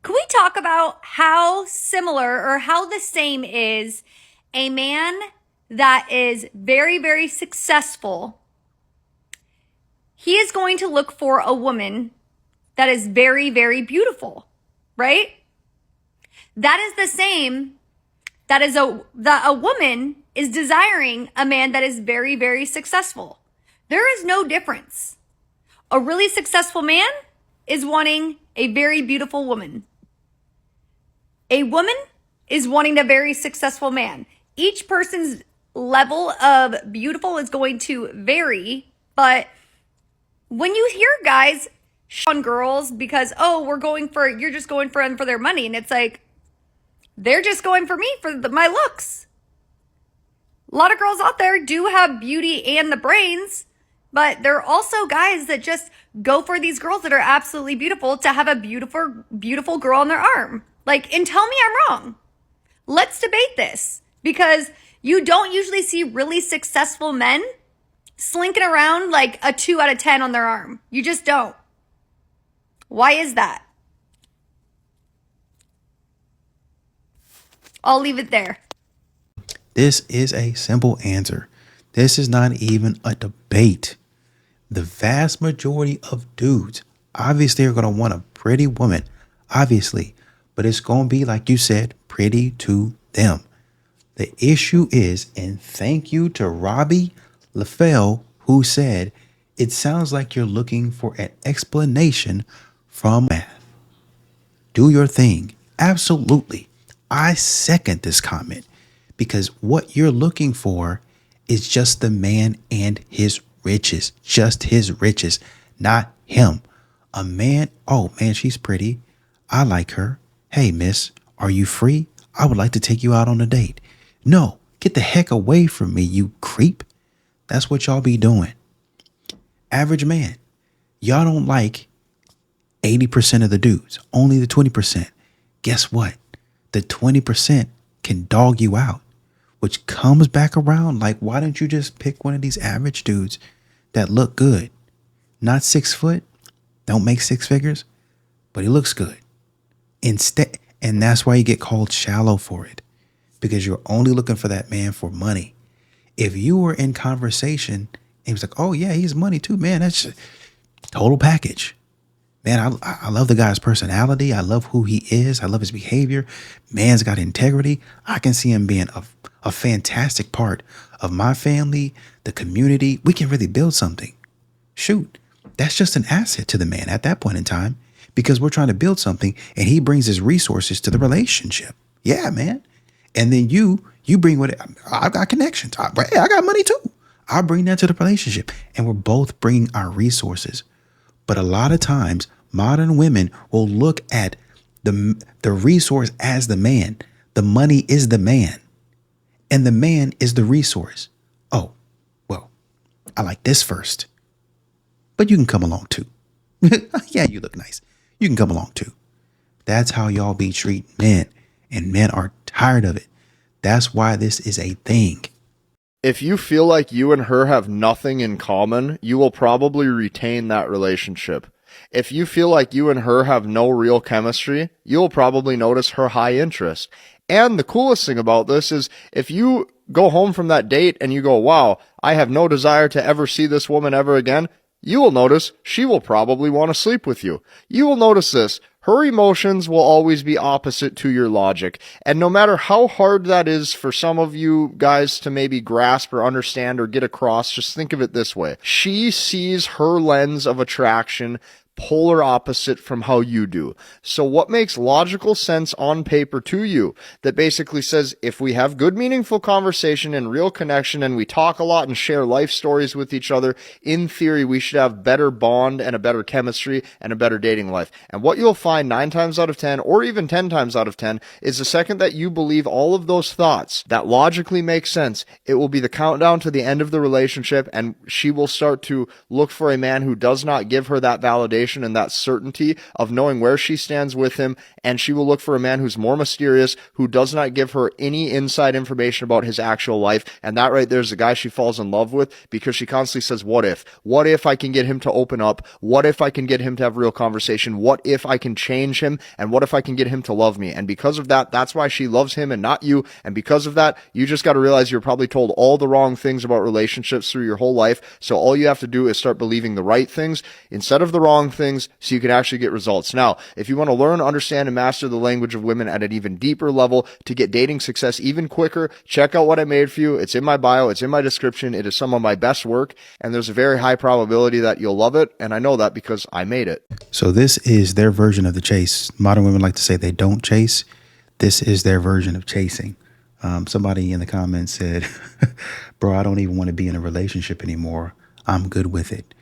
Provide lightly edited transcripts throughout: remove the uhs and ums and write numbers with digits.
Can we talk about how similar or how the same is a man that is very, very successful? He is going to look for a woman that is very, very beautiful, right? That is the same that a woman is desiring a man that is very, very successful. There is no difference. A really successful man is wanting a very beautiful woman. A woman is wanting a very successful man. Each person's level of beautiful is going to vary, but when you hear guys on girls because, oh, you're just going for them for their money, and it's like, they're just going for me for my looks. A lot of girls out there do have beauty and the brains, but there are also guys that just go for these girls that are absolutely beautiful to have a beautiful, beautiful girl on their arm. Like, and tell me I'm wrong. Let's debate this, because you don't usually see really successful men slinking around like a 2 out of 10 on their arm. You just don't. Why is that? I'll leave it there. This is a simple answer. This is not even a debate. The vast majority of dudes obviously are going to want a pretty woman, obviously, but it's going to be, like you said, pretty to them. The issue is, and thank you to Robbie LaFell, who said, it sounds like you're looking for an explanation from math. Do your thing. Absolutely. I second this comment, because what you're looking for is just the man and his riches, just his riches, not him. A man, oh man, she's pretty. I like her. Hey, miss, are you free? I would like to take you out on a date. No, get the heck away from me, you creep. That's what y'all be doing. Average man, y'all don't like 80% of the dudes, only the 20%. Guess what? The 20% can dog you out, which comes back around like, why don't you just pick one of these average dudes that look good? Not 6 foot, don't make 6 figures, but he looks good. Instead, and that's why you get called shallow for it, because you're only looking for that man for money. If you were in conversation and he was like, oh yeah, he's money too, man, that's a total package. Man, I love the guy's personality. I love who he is. I love his behavior. Man's got integrity. I can see him being a fantastic part of my family, the community. We can really build something. Shoot, that's just an asset to the man at that point in time, because we're trying to build something and he brings his resources to the relationship. Yeah, man. And then you bring what I've got connections. I got money too. I'll bring that to the relationship, and we're both bringing our resources. But a lot of times, modern women will look at the resource as the man. The money is the man, and the man is the resource. Oh, well, I like this first, but you can come along too. Yeah, you look nice. You can come along too. That's how y'all be treating men, and men are tired of it. That's why this is a thing. If you feel like you and her have nothing in common, you will probably retain that relationship. If you feel like you and her have no real chemistry, you'll probably notice her high interest. And the coolest thing about this is, if you go home from that date and you go, wow, I have no desire to ever see this woman ever again, you will notice she will probably want to sleep with you. You will notice this. Her emotions will always be opposite to your logic. And no matter how hard that is for some of you guys to maybe grasp or understand or get across, just think of it this way. She sees her lens of attraction polar opposite from how you do. So what makes logical sense on paper to you that basically says, if we have good, meaningful conversation and real connection and we talk a lot and share life stories with each other, in theory, we should have better bond and a better chemistry and a better dating life. And what you'll find 9 times out of 10 or even 10 times out of 10 is the second that you believe all of those thoughts that logically make sense, it will be the countdown to the end of the relationship, and she will start to look for a man who does not give her that validation information and that certainty of knowing where she stands with him, and she will look for a man who's more mysterious, who does not give her any inside information about his actual life. And that right there is the guy she falls in love with, because she constantly says, what if? What if I can get him to open up? What if I can get him to have real conversation? What if I can change him? And what if I can get him to love me? And because of that, that's why she loves him and not you. And because of that, you just got to realize you're probably told all the wrong things about relationships through your whole life. So all you have to do is start believing the right things instead of the wrong things, so you can actually get results. Now, if you want to learn, understand, and master the language of women at an even deeper level to get dating success even quicker, check out what I made for you. It's in my bio. It's in my description. It is some of my best work, and there's a very high probability that you'll love it. And I know that because I made it. So this is their version of the chase. Modern women like to say they don't chase. This is their version of chasing. Somebody in the comments said, bro, I don't even want to be in a relationship anymore. I'm good with it.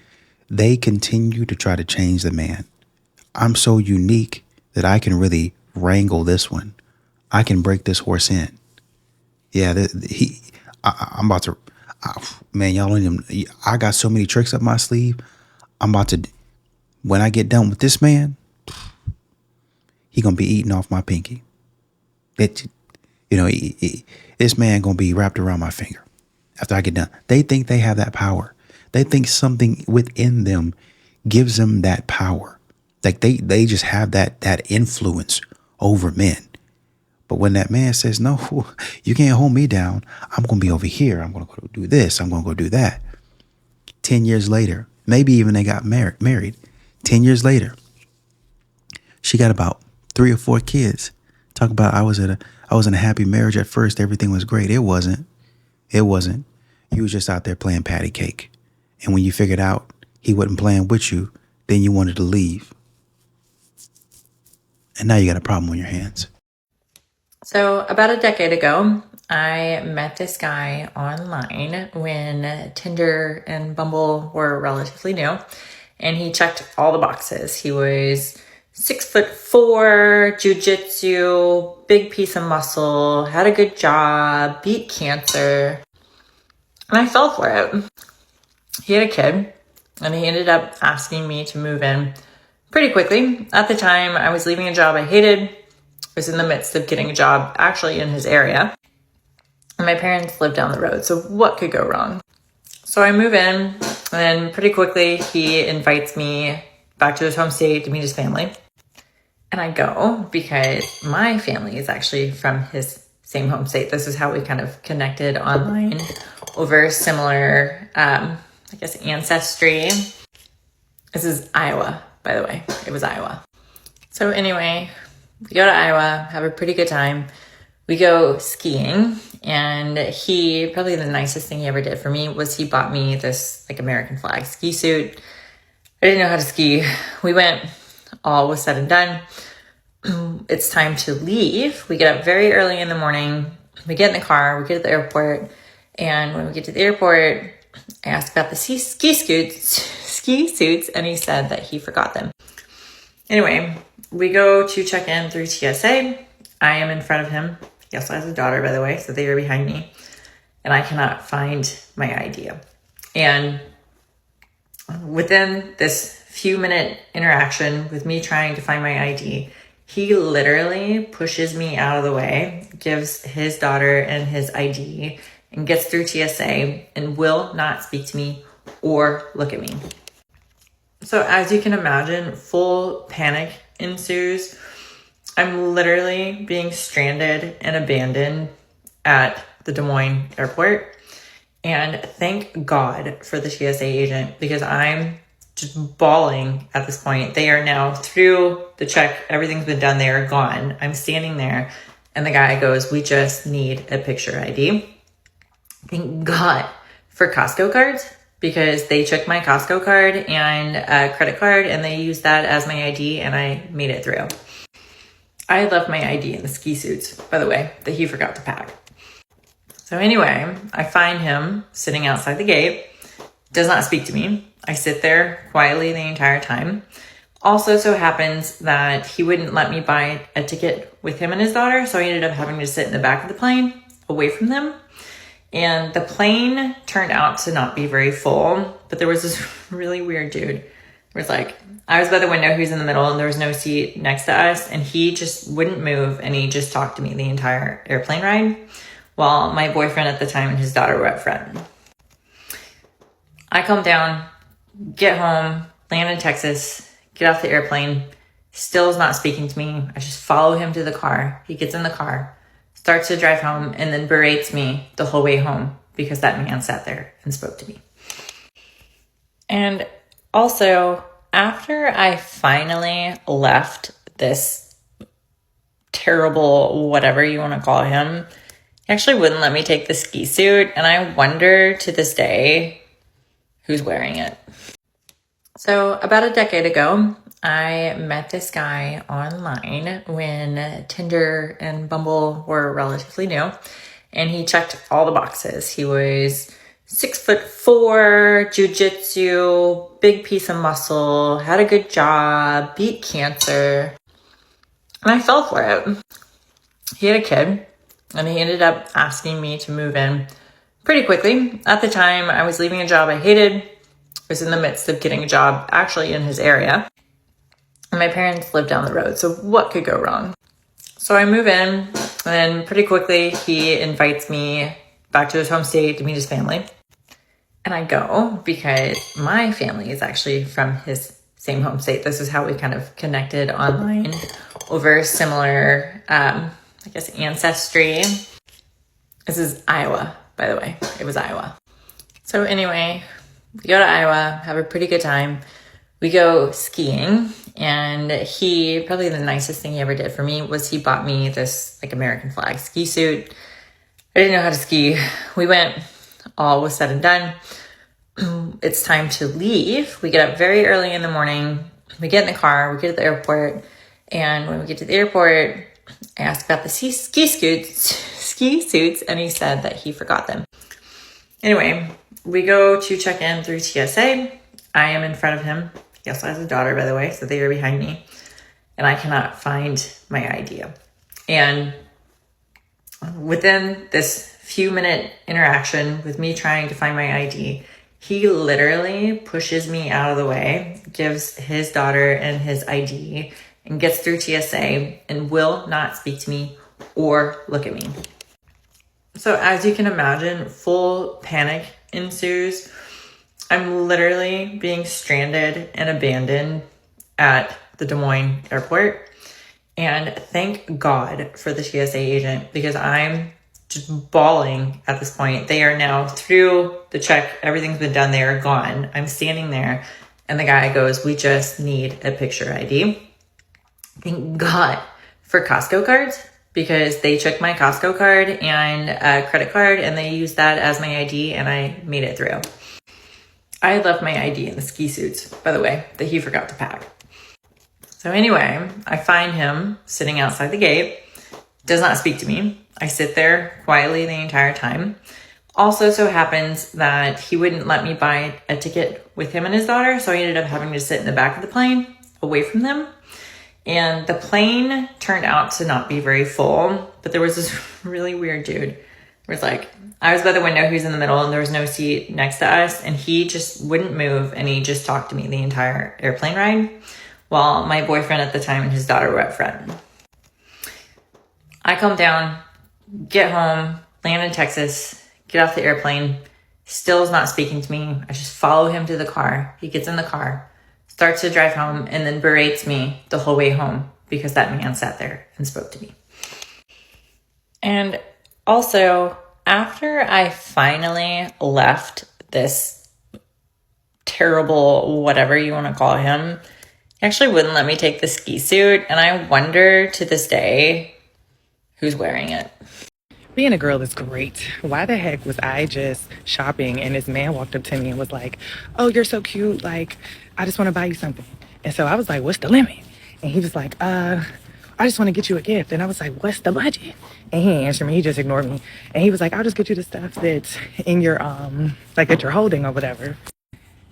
They continue to try to change the man. I'm so unique that I can really wrangle this one. I can break this horse in. Yeah, I'm about to, man, y'all don't even, I got so many tricks up my sleeve. I'm about to, when I get done with this man, he gonna be eating off my pinky. This man gonna be wrapped around my finger after I get done. They think they have that power. They think something within them gives them that power. Like they just have that influence over men. But when that man says, no, you can't hold me down. I'm going to be over here. I'm going to go do this. I'm going to go do that. 10 years later, maybe even they got married. 10 years later, she got about 3 or 4 kids. Talk about I was in a happy marriage at first. Everything was great. It wasn't. You was just out there playing patty cake. And when you figured out he wasn't playing with you, then you wanted to leave. And now you got a problem on your hands. So about a decade ago, I met this guy online when Tinder and Bumble were relatively new, and he checked all the boxes. He was 6'4", jujitsu, big piece of muscle, had a good job, beat cancer, and I fell for it. He had a kid, and he ended up asking me to move in pretty quickly. At the time, I was leaving a job I hated. I was in the midst of getting a job actually in his area. And my parents lived down the road, so what could go wrong? So I move in, and pretty quickly he invites me back to his home state to meet his family. And I go because my family is actually from his same home state. This is how we kind of connected online over similar, ancestry. This is Iowa, by the way. It was Iowa. So anyway, we go to Iowa, have a pretty good time. We go skiing, and probably the nicest thing he ever did for me was he bought me this American flag ski suit. I didn't know how to ski. We went, all was said and done. It's time to leave. We get up very early in the morning. We get in the car, we get to the airport, and when we get to the airport, I asked about the ski suits, and he said that he forgot them. Anyway, we go to check in through TSA. I am in front of him. He also has a daughter, by the way, so they are behind me. And I cannot find my ID. And within this few-minute interaction with me trying to find my ID, he literally pushes me out of the way, gives his daughter and his ID, and gets through TSA and will not speak to me or look at me. So as you can imagine, full panic ensues. I'm literally being stranded and abandoned at the Des Moines airport. And thank God for the TSA agent, because I'm just bawling at this point. They are now through the check. Everything's been done. They are gone. I'm standing there, and the guy goes, "We just need a picture ID." Thank God for Costco cards, because they took my Costco card and credit card, and they used that as my ID, and I made it through. I had left my ID in the ski suits, by the way, that he forgot to pack. So anyway, I find him sitting outside the gate, does not speak to me. I sit there quietly the entire time. Also so happens that he wouldn't let me buy a ticket with him and his daughter, so I ended up having to sit in the back of the plane away from them. And the plane turned out to not be very full, but there was this really weird dude who was like, I was by the window, he was in the middle, and there was no seat next to us, and he just wouldn't move, and he just talked to me the entire airplane ride, while my boyfriend at the time and his daughter were up front. I come down, get home, land in Texas, get off the airplane, still is not speaking to me. I just follow him to the car. He gets in the car, starts to drive home, and then berates me the whole way home because that man sat there and spoke to me. And also, after I finally left this terrible, whatever you want to call him, he actually wouldn't let me take the ski suit. And I wonder to this day who's wearing it. So about a decade ago, I met this guy online when Tinder and Bumble were relatively new, and he checked all the boxes. He was 6'4", jujitsu, big piece of muscle, had a good job, beat cancer, and I fell for it. He had a kid, and he ended up asking me to move in pretty quickly. At the time, I was leaving a job I hated. I was in the midst of getting a job actually in his area. And my parents lived down the road, so what could go wrong? So I move in, and pretty quickly he invites me back to his home state to meet his family. And I go because my family is actually from his same home state. This is how we kind of connected online over similar, ancestry. This is Iowa, by the way. It was Iowa. So anyway, we go to Iowa, have a pretty good time. We go skiing, and he, probably the nicest thing he ever did for me was he bought me this American flag ski suit. I didn't know how to ski. We went, all was said and done. It's time to leave. We get up very early in the morning. We get in the car, we get to the airport, and when we get to the airport, I asked about the ski suits, and he said that he forgot them. Anyway, we go to check in through TSA. I am in front of him. He also has a daughter, by the way, so they are behind me. And I cannot find my ID. And within this few-minute interaction with me trying to find my ID, he literally pushes me out of the way, gives his daughter and his ID, and gets through TSA and will not speak to me or look at me. So as you can imagine, full panic ensues. I'm literally being stranded and abandoned at the Des Moines airport. And thank God for the TSA agent, because I'm just bawling at this point. They are now through the check. Everything's been done. They are gone. I'm standing there, and the guy goes, "We just need a picture ID." Thank God for Costco cards, because they took my Costco card and a credit card, and they used that as my ID, and I made it through. I had left my ID in the ski suits, by the way, that he forgot to pack. So anyway, I find him sitting outside the gate, does not speak to me. I sit there quietly the entire time. Also so happens that he wouldn't let me buy a ticket with him and his daughter, so I ended up having to sit in the back of the plane away from them. And the plane turned out to not be very full, but there was this really weird dude. It was I was by the window, he was in the middle, and there was no seat next to us, and he just wouldn't move, and he just talked to me the entire airplane ride, while my boyfriend at the time and his daughter were up front. I come down, get home, land in Texas, get off the airplane, still is not speaking to me. I just follow him to the car. He gets in the car, starts to drive home, and then berates me the whole way home because that man sat there and spoke to me. And also, after I finally left this terrible, whatever you want to call him, he actually wouldn't let me take the ski suit. And I wonder to this day who's wearing it. Being a girl is great. Why the heck was I just shopping and this man walked up to me and was like, "Oh, you're so cute. I just want to buy you something." And so I was like, "What's the limit?" And he was like, "I just want to get you a gift." And I was like, "What's the budget?" And he didn't answer me. He just ignored me. And he was like, "I'll just get you the stuff that's in your, that you're holding or whatever."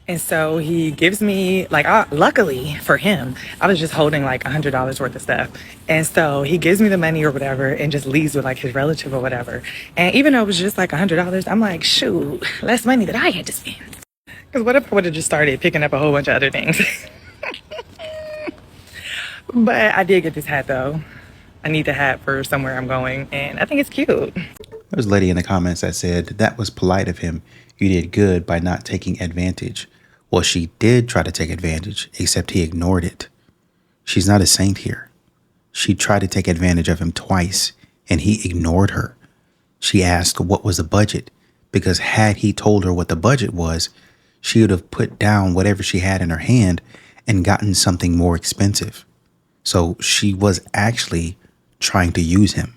And so he gives me, luckily for him, I was just holding $100 worth of stuff. And so he gives me the money or whatever and just leaves with his relative or whatever. And even though it was just $100, I'm like, shoot, less money that I had to spend. Because what if I would have just started picking up a whole bunch of other things? But I did get this hat though. I need the hat for somewhere I'm going, and I think it's cute. There was a lady in the comments that said that was polite of him. You did good by not taking advantage. Well, she did try to take advantage, except he ignored it. She's not a saint here. She tried to take advantage of him twice, and he ignored her. She asked what was the budget, because had he told her what the budget was, she would have put down whatever she had in her hand and gotten something more expensive. So she was actually trying to use him.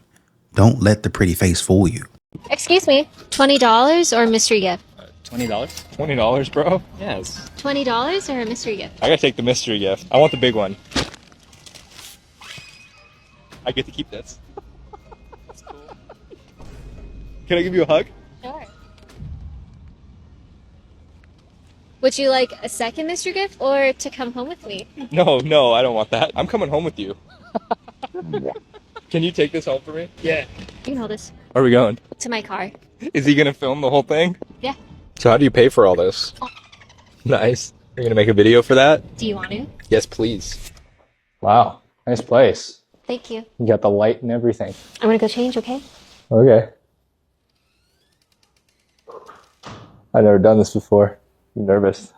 Don't let the pretty face fool you. Excuse me, $20 or a mystery gift? $20? $20, bro? Yes. $20 or a mystery gift? I gotta take the mystery gift. I want the big one. I get to keep this. That's cool. Can I give you a hug? Sure. Would you like a second mystery gift or to come home with me? No, I don't want that. I'm coming home with you. Can you take this home for me? Yeah. You can hold this. Where are we going? To my car. Is he gonna film the whole thing? Yeah. So how do you pay for all this? Oh. Nice. You're gonna make a video for that? Do you want to? Yes, please. Wow, nice place. Thank you. You got the light and everything. I'm gonna go change, okay? Okay. I've never done this before. I'm nervous.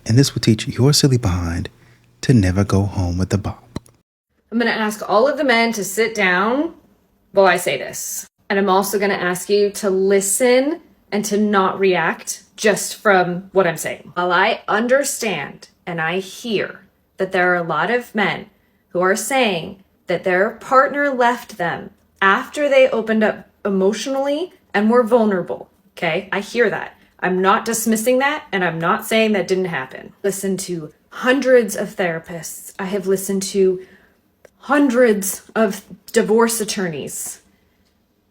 And this will teach your silly behind to never go home with the bob. I'm going to ask all of the men to sit down while I say this. And I'm also going to ask you to listen and to not react just from what I'm saying. While I understand and I hear that there are a lot of men who are saying that their partner left them after they opened up emotionally and were vulnerable, okay? I hear that. I'm not dismissing that, and I'm not saying that didn't happen. Listen to hundreds of therapists. I have listened to hundreds of divorce attorneys,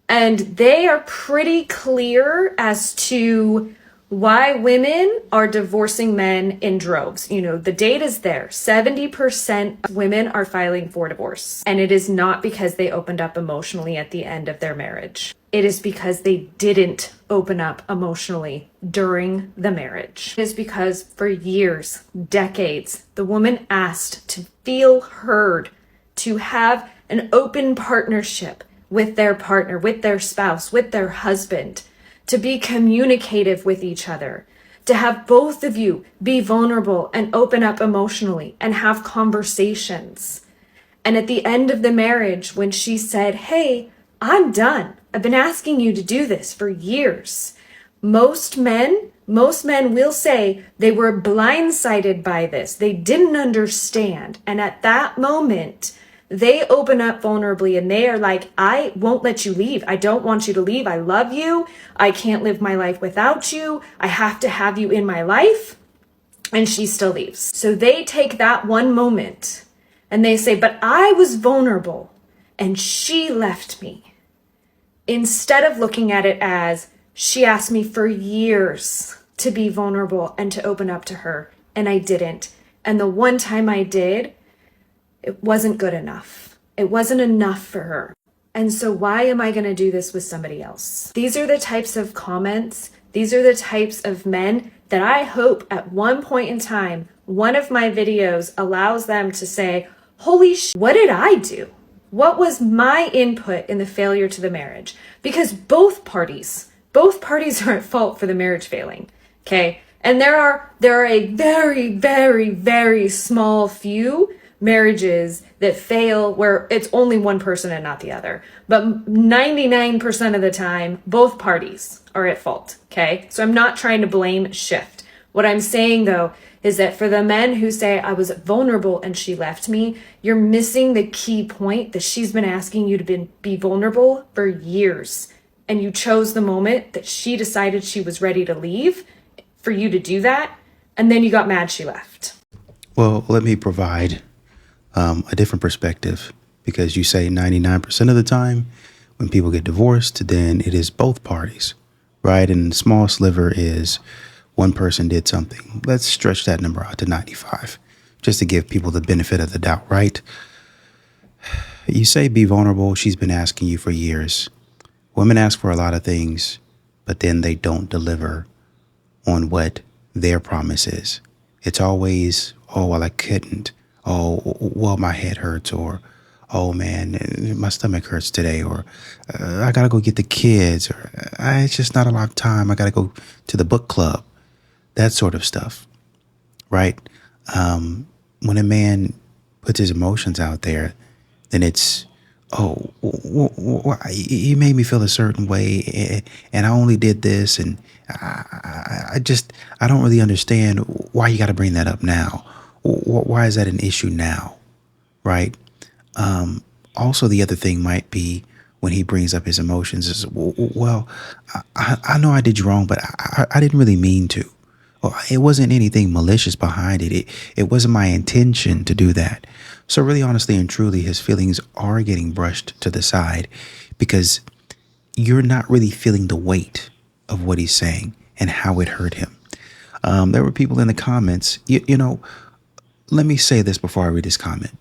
and they are pretty clear as to why women are divorcing men in droves. You know, the data's there. 70% of women are filing for divorce, and it is not because they opened up emotionally at the end of their marriage. It is because they didn't open up emotionally during the marriage. It is because for years, decades, the woman asked to feel heard, to have an open partnership with their partner, with their spouse, with their husband, to be communicative with each other, to have both of you be vulnerable and open up emotionally and have conversations. And at the end of the marriage, when she said, "Hey, I'm done. I've been asking you to do this for years." Most men will say they were blindsided by this. They didn't understand. And at that moment, they open up vulnerably and they are like, "I won't let you leave. I don't want you to leave. I love you. I can't live my life without you. I have to have you in my life." And she still leaves. So they take that one moment and they say, "But I was vulnerable and she left me." Instead of looking at it as, she asked me for years to be vulnerable and to open up to her, and I didn't. And the one time I did, it wasn't good enough. It wasn't enough for her. And so why am I going to do this with somebody else? These are the types of comments. These are the types of men that I hope at one point in time, one of my videos allows them to say, "Holy what did I do? What was my input in the failure to the marriage?" Because both parties are at fault for the marriage failing. Okay. And there are a very, very, very small few marriages that fail where it's only one person and not the other. But 99% of the time, both parties are at fault. Okay. So I'm not trying to blame shift. What I'm saying though, is that for the men who say, "I was vulnerable and she left me," you're missing the key point that she's been asking you to be vulnerable for years. And you chose the moment that she decided she was ready to leave for you to do that. And then you got mad she left. Well, let me provide a different perspective, because you say 99% of the time when people get divorced, then it is both parties, right? And the small sliver is one person did something. Let's stretch that number out to 95. just to give people the benefit of the doubt, right? You say be vulnerable. She's been asking you for years. Women ask for a lot of things, but then they don't deliver on what their promise is. It's always, oh, well, I couldn't. Oh, well, my head hurts. Or, oh, man, my stomach hurts today. Or, I got to go get the kids. Or, it's just not a lot of time. I got to go to the book club. That sort of stuff, right? When a man puts his emotions out there, then it's, oh, you made me feel a certain way, and I only did this, and I don't really understand why you got to bring that up now. Why is that an issue now, right? Also, the other thing might be when he brings up his emotions is, well, I know I did you wrong, but I didn't really mean to. Well, it wasn't anything malicious behind it. It wasn't my intention to do that. So really, honestly and truly, his feelings are getting brushed to the side because you're not really feeling the weight of what he's saying and how it hurt him. There were people in the comments, you know, let me say this before I read this comment.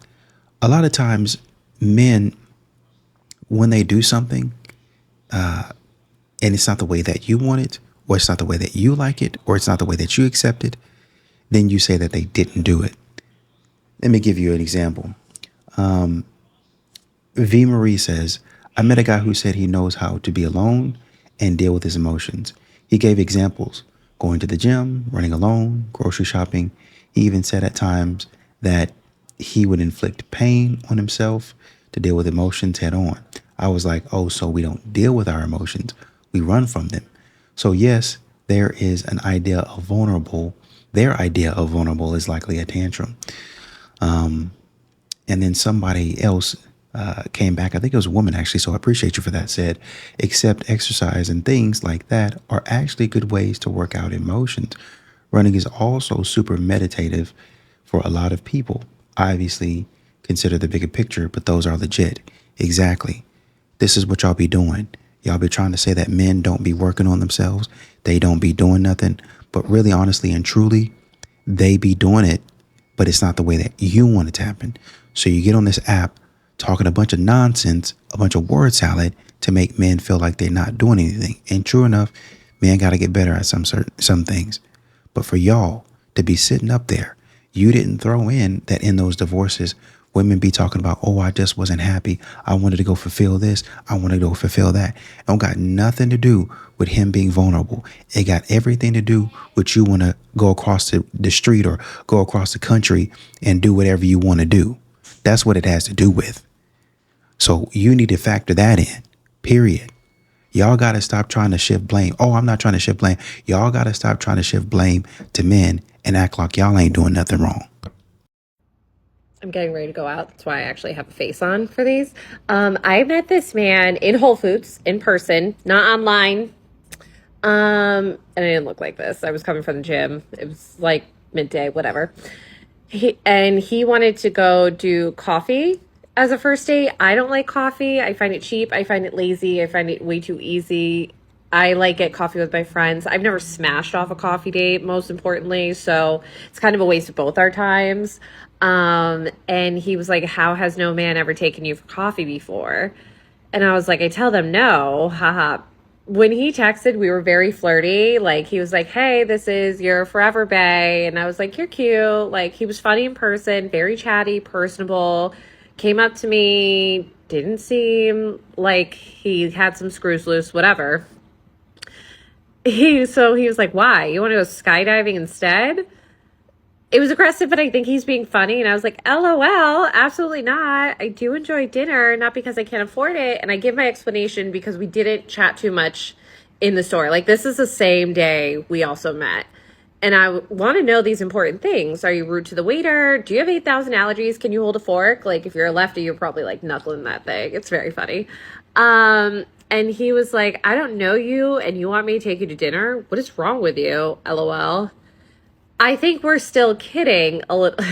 A lot of times men, when they do something, and it's not the way that you want it, or it's not the way that you like it, or it's not the way that you accept it, then you say that they didn't do it. Let me give you an example. V. Marie says, I met a guy who said he knows how to be alone and deal with his emotions. He gave examples, going to the gym, running alone, grocery shopping. He even said at times that he would inflict pain on himself to deal with emotions head on. I was like, oh, so we don't deal with our emotions. We run from them. So yes, there is an idea of vulnerable. Their idea of vulnerable is likely a tantrum. And then somebody else came back. I think it was a woman, actually. So I appreciate you for that. Said, except exercise and things like that are actually good ways to work out emotions. Running is also super meditative for a lot of people. I obviously consider the bigger picture, but those are legit. Exactly. This is what y'all be doing. Y'all be trying to say that men don't be working on themselves. They don't be doing nothing. But really, honestly and truly, they be doing it, but it's not the way that you want it to happen. So you get on this app talking a bunch of nonsense, a bunch of word salad to make men feel like they're not doing anything. And true enough, men got to get better at some things. But for y'all to be sitting up there, you didn't throw in that in those divorces, women be talking about, oh, I just wasn't happy. I wanted to go fulfill this. I wanted to go fulfill that. It don't got nothing to do with him being vulnerable. It got everything to do with you want to go across the street or go across the country and do whatever you want to do. That's what it has to do with. So you need to factor that in, period. Y'all got to stop trying to shift blame. Oh, I'm not trying to shift blame. Y'all got to stop trying to shift blame to men and act like y'all ain't doing nothing wrong. I'm getting ready to go out. That's why I actually have a face on for these. I met this man in Whole Foods in person, not online. And I didn't look like this. I was coming from the gym. It was like midday, whatever. He wanted to go do coffee as a first date. I don't like coffee. I find it cheap. I find it lazy. I find it way too easy. I like get coffee with my friends. I've never smashed off a coffee date, most importantly. So it's kind of a waste of both our times. And he was like, how has no man ever taken you for coffee before? And I was like, I tell them no, haha. When he texted, we were very flirty. Like, he was like, hey, this is your forever bae. And I was like, you're cute. Like, he was funny in person, very chatty, personable, came up to me, didn't seem like he had some screws loose, whatever. So he was like, why? You want to go skydiving instead? It was aggressive, but I think he's being funny. And I was like, LOL, absolutely not. I do enjoy dinner, not because I can't afford it. And I give my explanation because we didn't chat too much in the store. Like, this is the same day we also met. And I want to know these important things. Are you rude to the waiter? Do you have 8,000 allergies? Can you hold a fork? Like, if you're a lefty, you're probably like knuckling that thing. It's very funny. And he was like, I don't know you and you want me to take you to dinner? What is wrong with you? LOL. I think we're still kidding a little.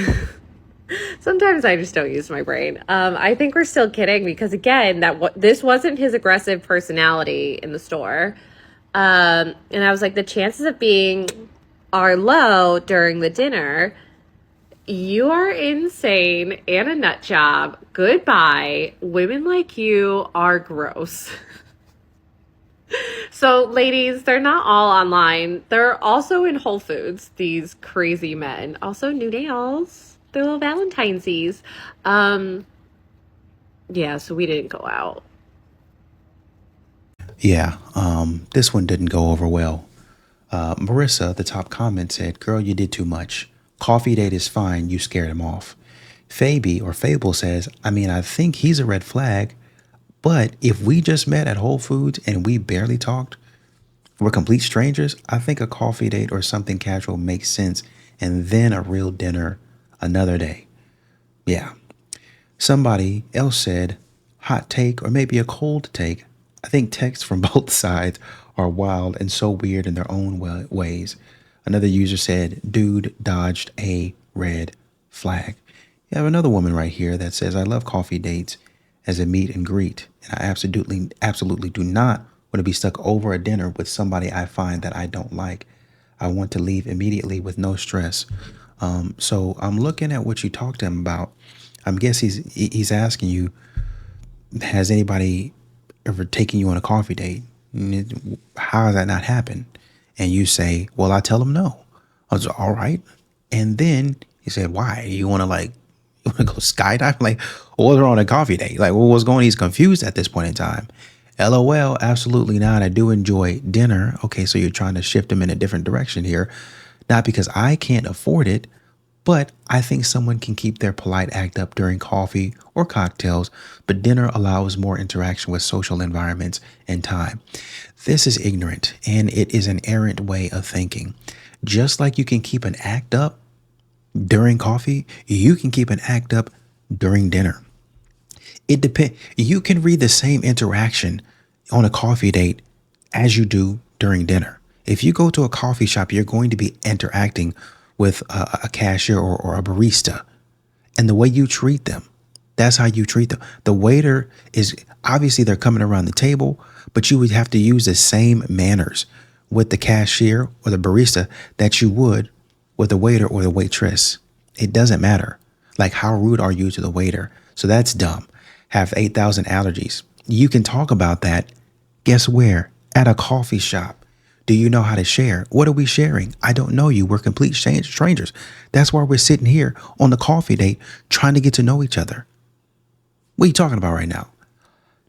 Sometimes I just don't use my brain. I think we're still kidding because, again, this wasn't his aggressive personality in the store. And I was like, the chances of being are low during the dinner. You are insane and a nut job. Goodbye. Women like you are gross. So, ladies, they're not all online. They're also in Whole Foods, these crazy men. Also, new nails. They're little Valentine's. Yeah, so we didn't go out. Yeah, this one didn't go over well. Marissa, the top comment said, "Girl, you did too much. Coffee date is fine. You scared him off." Fabi or Fable says, "I mean, I think he's a red flag, but if we just met at Whole Foods and we barely talked, we're complete strangers, I think a coffee date or something casual makes sense, and then a real dinner another day." Yeah. Somebody else said, "Hot take or maybe a cold take. I think texts from both sides are wild and so weird in their own ways." Another user said, "Dude dodged a red flag." You have another woman right here that says, "I love coffee dates as a meet and greet, and I absolutely do not want to be stuck over a dinner with somebody I find that I don't like. I want to leave immediately with no stress." So I'm looking at what you talked to him about. I guess he's asking you, has anybody ever taken you on a coffee date? How has that not happened? And you say, "Well, I tell him no." I was all right. And then he said, "Why? You want to you want to go skydiving?" Like, well, they're on a coffee date. Like, well, what's going on? He's confused at this point in time. LOL, absolutely not. I do enjoy dinner. Okay, so you're trying to shift him in a different direction here. Not because I can't afford it, but I think someone can keep their polite act up during coffee or cocktails, but dinner allows more interaction with social environments and time. This is ignorant, and it is an errant way of thinking. Just like you can keep an act up during coffee, you can keep an act up during dinner. It depends. You can read the same interaction on a coffee date as you do during dinner. If you go to a coffee shop, you're going to be interacting with a cashier or a barista, and the way you treat them, that's how you treat them. The waiter is obviously, they're coming around the table, but you would have to use the same manners with the cashier or the barista that you would with the waiter or the waitress. It doesn't matter. Like, how rude are you to the waiter? So that's dumb. Have 8,000 allergies. You can talk about that. Guess where? At a coffee shop. Do you know how to share? What are we sharing? I don't know you. We're complete strangers. That's why we're sitting here on the coffee date trying to get to know each other. What are you talking about right now?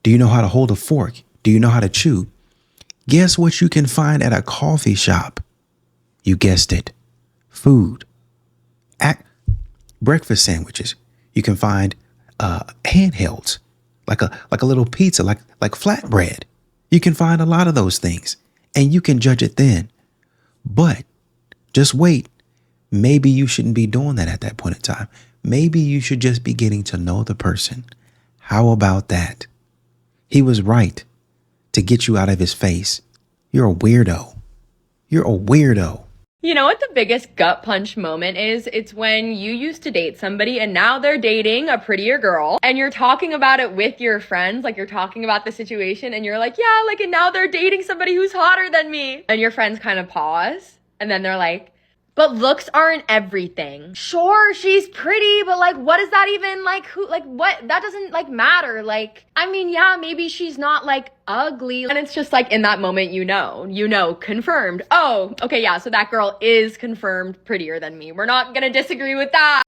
Do you know how to hold a fork? Do you know how to chew? Guess what you can find at a coffee shop? You guessed it. Food. Breakfast sandwiches. You can find handhelds, like a little pizza, like flatbread. You can find a lot of those things, and you can judge it then. But just wait. Maybe you shouldn't be doing that at that point in time. Maybe you should just be getting to know the person. How about that? He was right to get you out of his face. You're a weirdo. You're a weirdo. You know what the biggest gut punch moment is? It's when you used to date somebody and now they're dating a prettier girl and you're talking about it with your friends, like you're talking about the situation and you're like, yeah, like, and now they're dating somebody who's hotter than me. And your friends kind of pause and then they're like, but looks aren't everything. Sure, she's pretty, but like, what does that even like, who, like, what? That doesn't like matter. Like, I mean, yeah, maybe she's not like ugly. And it's just like in that moment, you know, confirmed. Oh, okay, yeah, so that girl is confirmed prettier than me. We're not gonna disagree with that.